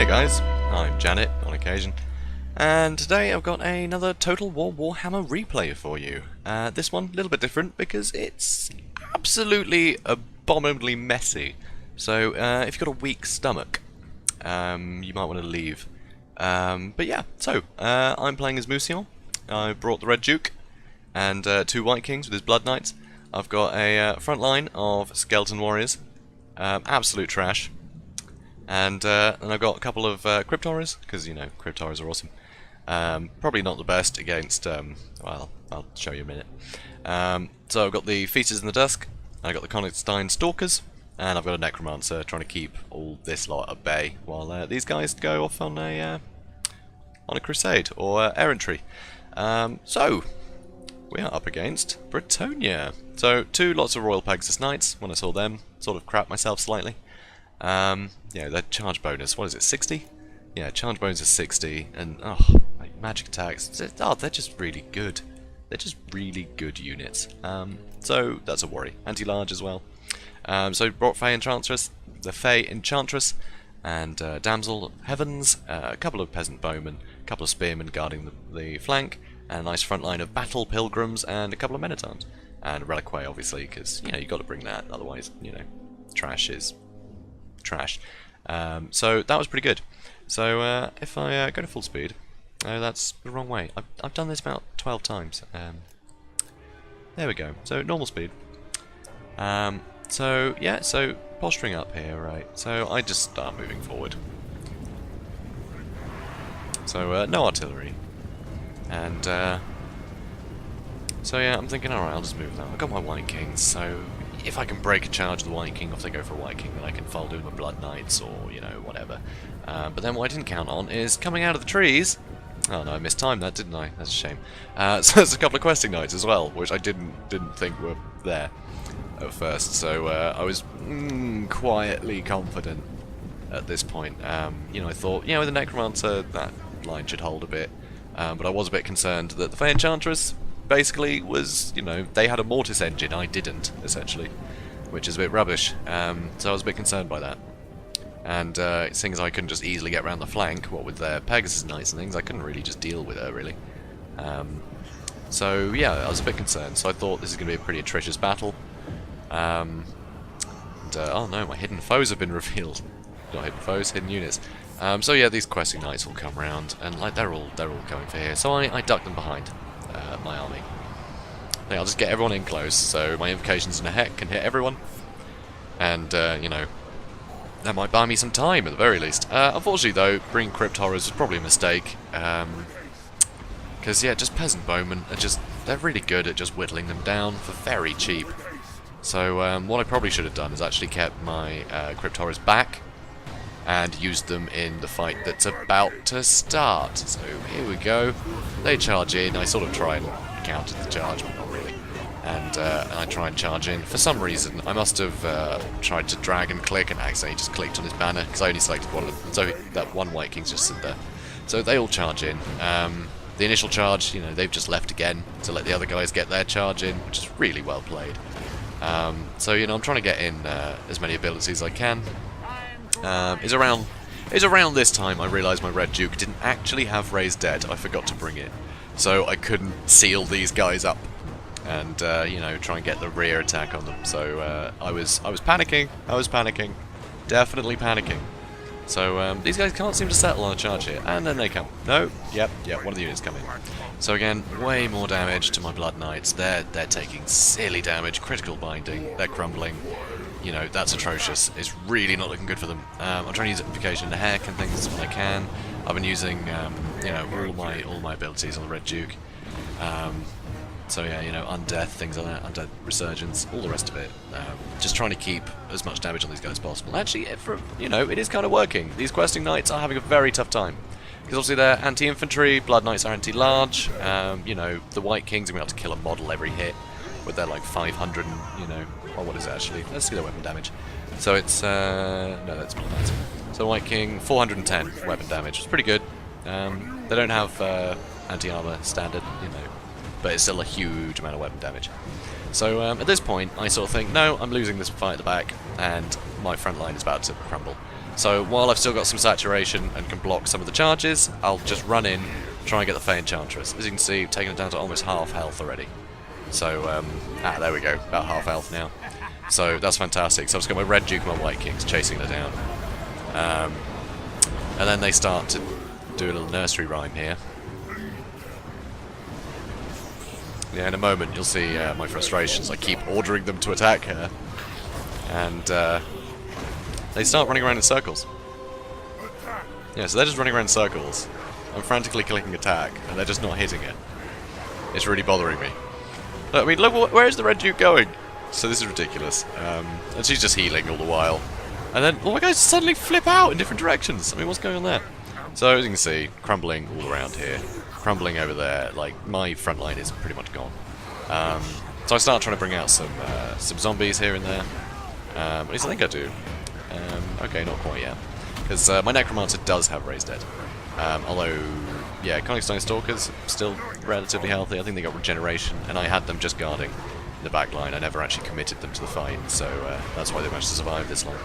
Hey guys, I'm Janet on occasion, and today I've got another Total War Warhammer replay for you. This one a little bit different because it's absolutely abominably messy. So if you've got a weak stomach, you might want to leave. But yeah, so I'm playing as Mousillon. I brought the Red Duke and 2 White Kings with his Blood Knights. I've got a front line of Skeleton Warriors, absolute trash. And I've got a couple of Crypt Horrors, because, you know, Crypt Horrors are awesome. Probably not the best against, well, I'll show you in a minute. So I've got the Feasters in the Dusk, I've got the Konigstein Stalkers, and I've got a Necromancer trying to keep all this lot at bay, while these guys go off on a crusade, or errantry. So, we are up against Bretonnia. So, 2 lots of Royal Pegasus Knights. When I saw them, sort of crapped myself slightly. Yeah, their charge bonus, what is it, 60? Yeah, charge bonus is 60, and, oh, like magic attacks, they're just really good. They're just really good units. So, that's a worry. Anti-large as well. So, brought Fey Enchantress, the Fey Enchantress, and Damsel Heavens, a couple of Peasant Bowmen, a couple of Spearmen guarding the flank, and a nice front line of Battle Pilgrims, and a couple of Men-at-Arms. And Reliquary, obviously, because, you know, you've got to bring that, otherwise, you know, trash is trash. So that was pretty good. So if I go to full speed, that's the wrong way. I've done this about 12 times. There we go. So normal speed. So yeah, so posturing up here, right? So I just start moving forward. So no artillery, and so yeah, I'm thinking, alright, I'll just move that. I've got my White Kings, so if I can break a charge of the White King, or if they go for a White King, then I can fold in my Blood Knights, or, you know, whatever. But then what I didn't count on is coming out of the trees. Oh no, I mistimed that, didn't I? That's a shame. So there's a couple of Questing Knights as well, which I didn't think were there at first. So I was quietly confident at this point. You know, I thought, with the Necromancer, that line should hold a bit. But I was a bit concerned that the Fey Enchantress basically was, you know, they had a Mortis engine, I didn't, essentially, which is a bit rubbish, so I was a bit concerned by that. And seeing as I couldn't just easily get around the flank, what with their Pegasus Knights and things, I couldn't really just deal with her, really. So yeah, I was a bit concerned, so I thought this is going to be a pretty atrocious battle. Oh no, my hidden foes have been revealed. Not hidden foes, hidden units. So yeah, these Questing Knights will come round, and like they're all going for here, so I duck them behind my army. I think I'll just get everyone in close, so my invocations in a heck can hit everyone, and you know, that might buy me some time at the very least. Unfortunately though, bringing Crypt Horrors was probably a mistake, because yeah, just Peasant Bowmen are they're really good at just whittling them down for very cheap. So what I probably should have done is actually kept my Crypt Horrors back and used them in the fight that's about to start. So here we go. They charge in. I sort of try and counter the charge, but not really. And I try and charge in. For some reason, I must have tried to drag and click and accidentally just clicked on his banner, because I only selected one of them. So that one White King's just sit there. So they all charge in. The initial charge, you know, they've just left again to let the other guys get their charge in, which is really well played. So, you know, I'm trying to get in as many abilities as I can. It's around this time I realised my Red Duke didn't actually have Raised Dead. I forgot to bring it, so I couldn't seal these guys up and you know, try and get the rear attack on them. So I was panicking. Definitely panicking. So these guys can't seem to settle on a charge here, and then they come. No, yep, one of the units come in. So again, way more damage to my Blood Knights. They're taking silly damage, critical binding. They're crumbling. You know, that's atrocious. It's really not looking good for them. I'm trying to use Invocation in the heck and things when I can. I've been using, you know, all my abilities on the Red Duke. So yeah, you know, Undeath, things like that, Undeath Resurgence, all the rest of it. Just trying to keep as much damage on these guys as possible. Actually, you know, it is kind of working. These Questing Knights are having a very tough time, because obviously they're anti-infantry, Blood Knights are anti-large. You know, the White Kings are going to have to kill a model every hit with their like 500, you know. Oh, what is it actually? Let's see their weapon damage. So it's, no, that's Blood Knights. So White King, 410 weapon damage. It's pretty good. They don't have anti-armor standard, you know, but it's still a huge amount of weapon damage. So at this point, I sort of think, no, I'm losing this fight at the back, and my front line is about to crumble. So while I've still got some saturation and can block some of the charges, I'll just run in, try and get the Fey Enchantress. As you can see, taking it down to almost half health already. So, there we go, about half health now. So that's fantastic. So I've just got my Red Duke and my White Kings chasing her down. And then they start to do a little nursery rhyme here. Yeah, in a moment you'll see my frustrations. I keep ordering them to attack her, and they start running around in circles. Yeah, so they're just running around in circles. I'm frantically clicking attack, and they're just not hitting it. It's really bothering me. I mean, look, where's the Red Duke going? So this is ridiculous. And she's just healing all the while. And then all my guys suddenly flip out in different directions. I mean, what's going on there? So as you can see, crumbling all around here. Crumbling over there, like, my front line is pretty much gone. So I start trying to bring out some zombies here and there. At least I think I do. Okay, not quite yet. Because my Necromancer does have Raised Dead. Although, yeah, Conic Stalkers still relatively healthy. I think they got regeneration, and I had them just guarding the back line. I never actually committed them to the fight, so that's why they managed to survive this long.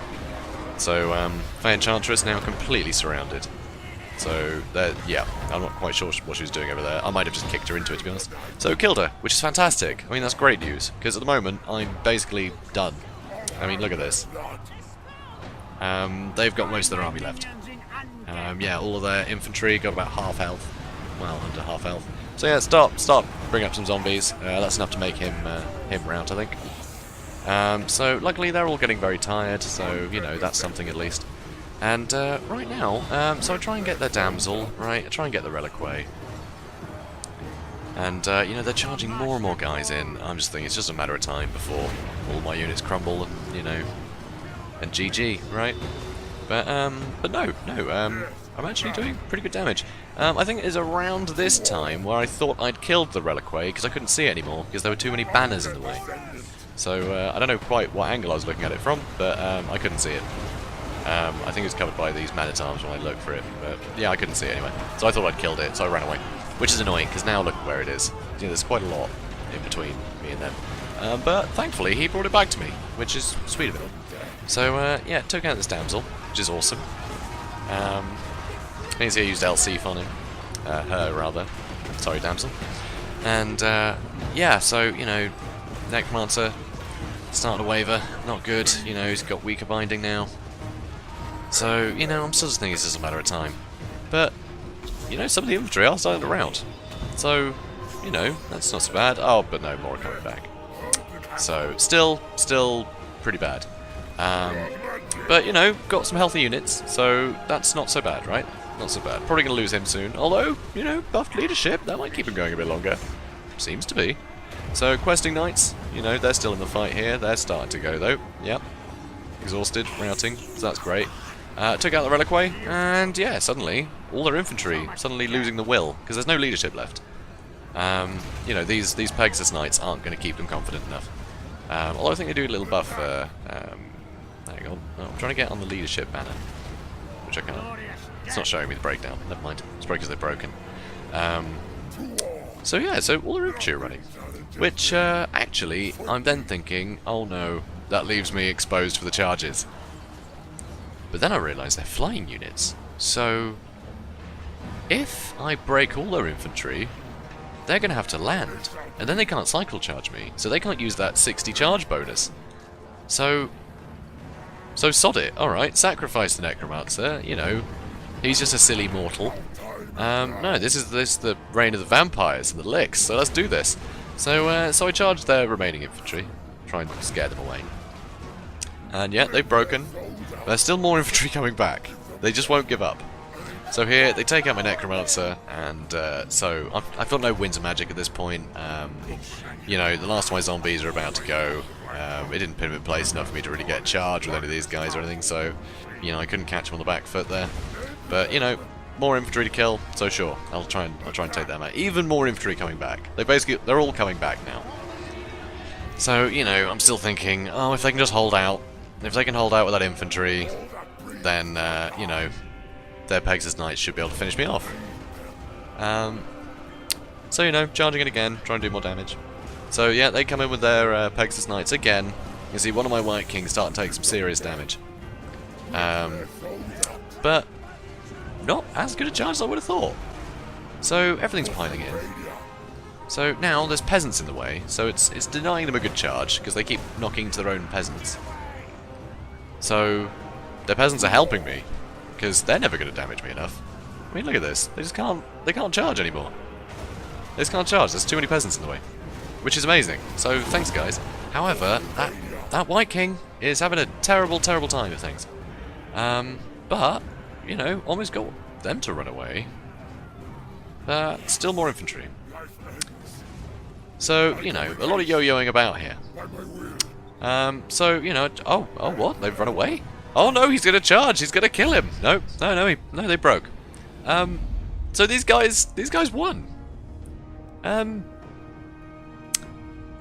So, Fey Enchantress now completely surrounded. So, yeah, I'm not quite sure what she was doing over there. I might have just kicked her into it, to be honest. So, killed her, which is fantastic. I mean, that's great news, because at the moment, I'm basically done. I mean, look at this. They've got most of their army left. Yeah, all of their infantry got about half health. Well, under half health. So yeah, start, bring up some zombies. That's enough to make him rout, I think. So luckily they're all getting very tired, so, you know, that's something at least. And right now, so I try and get their damsel, right? I try and get the reliquary. And, you know, they're charging more and more guys in. I'm just thinking it's just a matter of time before all my units crumble and, you know, and GG, right? But no, I'm actually doing pretty good damage. I think it is around this time where I thought I'd killed the reliquary because I couldn't see it anymore because there were too many banners in the way. So I don't know quite what angle I was looking at it from, but I couldn't see it. I think it was covered by these man-at-arms when I looked for it, but yeah, I couldn't see it anyway. So I thought I'd killed it, so I ran away. Which is annoying, because now look where it is. You know, there's quite a lot in between me and them. But thankfully, he brought it back to me, which is sweet of him. So, yeah, took out this damsel, which is awesome. You can see I used LC on him. Her, rather. Sorry, damsel. And, yeah, so, you know, Necromancer starting to waver. Not good. You know, he's got weaker binding now. So, you know, I'm still just thinking it's just a matter of time. But, you know, some of the infantry are starting to rout. So, you know, that's not so bad. Oh, but no, more are coming back. So, still pretty bad. But, you know, got some healthy units, so that's not so bad, right? Not so bad. Probably going to lose him soon. Although, you know, buffed leadership, that might keep him going a bit longer. Seems to be. So, questing knights, you know, they're still in the fight here. They're starting to go, though. Yep. Exhausted, routing, so that's great. Took out the reliquary, and yeah, suddenly, all their infantry suddenly losing the will, because there's no leadership left. You know, these Pegasus Knights aren't going to keep them confident enough. Although I think they do a little buff, hang on, I'm trying to get on the leadership banner, which I can't. It's not showing me the breakdown, never mind, it's probably because they're broken. So yeah, so all their infantry are running, which, actually, I'm then thinking, oh no, that leaves me exposed for the charges. But then I realised they're flying units, so if I break all their infantry, they're going to have to land, and then they can't cycle charge me, so they can't use that 60 charge bonus. So sod it, alright, sacrifice the Necromancer, you know, he's just a silly mortal. No, this is the reign of the vampires and the licks, so let's do this. So I charged their remaining infantry, try and scare them away. And yeah, they've broken. There's still more infantry coming back. They just won't give up. So here, they take out my Necromancer, and so I've got no winds of magic at this point. You know, the last of my zombies are about to go. It didn't put them in place enough for me to really get charged with any of these guys or anything, so, you know, I couldn't catch them on the back foot there. But, you know, more infantry to kill, so sure, I'll try and take them out. Even more infantry coming back. They're all coming back now. So, you know, I'm still thinking, oh, if they can just hold out. If they can hold out with that infantry, then, you know, their Pegasus Knights should be able to finish me off. So, you know, charging it again, trying to do more damage. So yeah, they come in with their Pegasus Knights again. You see one of my White Kings start to take some serious damage. But not as good a charge as I would have thought. So everything's piling in. So now there's peasants in the way, so it's denying them a good charge, because they keep knocking into their own peasants. So their peasants are helping me, because they're never going to damage me enough. I mean, look at this. They can't charge anymore. They just can't charge. There's too many peasants in the way. Which is amazing. So thanks, guys. However, that White King is having a terrible, terrible time of things. But, you know, almost got them to run away. But still more infantry. So, you know, a lot of yo-yoing about here. So, you know, oh, what? They've run away? Oh no, he's gonna charge, he's gonna kill him. No, they broke. So these guys won.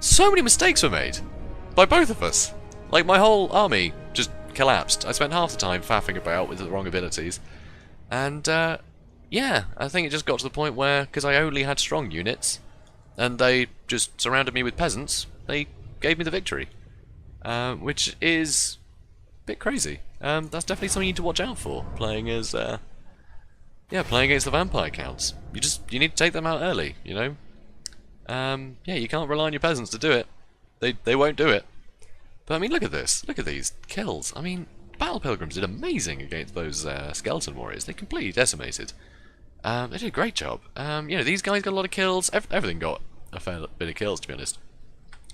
So many mistakes were made by both of us. Like, my whole army just collapsed. I spent half the time faffing about with the wrong abilities. And, yeah, I think it just got to the point where, because I only had strong units, and they just surrounded me with peasants, they gave me the victory. Which is a bit crazy. That's definitely something you need to watch out for, playing as, yeah, playing against the vampire counts. You need to take them out early, you know? Yeah, you can't rely on your peasants to do it. They won't do it. But I mean, look at this. Look at these kills. I mean, Battle Pilgrims did amazing against those skeleton warriors. They completely decimated. They did a great job. You know, these guys got a lot of kills. Everything got a fair bit of kills, to be honest.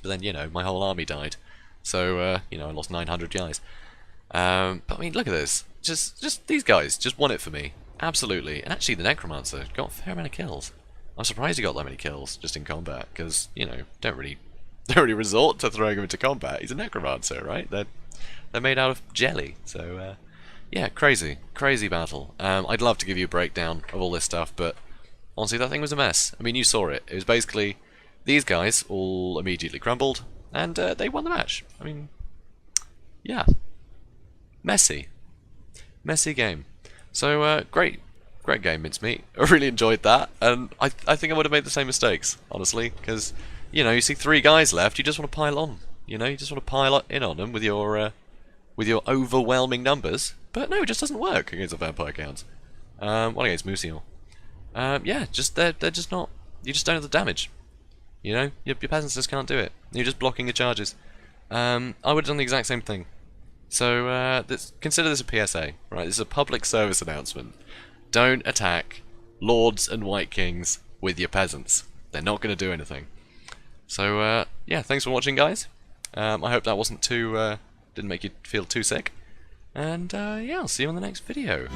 But then, you know, my whole army died. So, you know, I lost 900 guys. But I mean, look at this. Just these guys just won it for me. Absolutely. And actually, the Necromancer got a fair amount of kills. I'm surprised he got that many kills just in combat, because, you know, don't really resort to throwing him into combat. He's a Necromancer, right? They're made out of jelly. So, yeah, crazy battle. I'd love to give you a breakdown of all this stuff, but honestly, that thing was a mess. I mean, you saw it. It was basically these guys all immediately crumbled, and they won the match. I mean, yeah, messy game. So great game, Mincemeat. I really enjoyed that, and I think I would have made the same mistakes, honestly, because, you know, you see 3 guys left, you just want to pile on. You know, you just want to pile in on them with your overwhelming numbers. But no, it just doesn't work against the vampire counts. What against Mousillon? Yeah, they're just not. You just don't have the damage. You know, your peasants just can't do it. You're just blocking your charges. I would have done the exact same thing. So consider this a PSA, right? This is a public service announcement. Don't attack lords and white kings with your peasants. They're not going to do anything. So yeah, thanks for watching, guys. I hope that wasn't too didn't make you feel too sick. And yeah, I'll see you on the next video.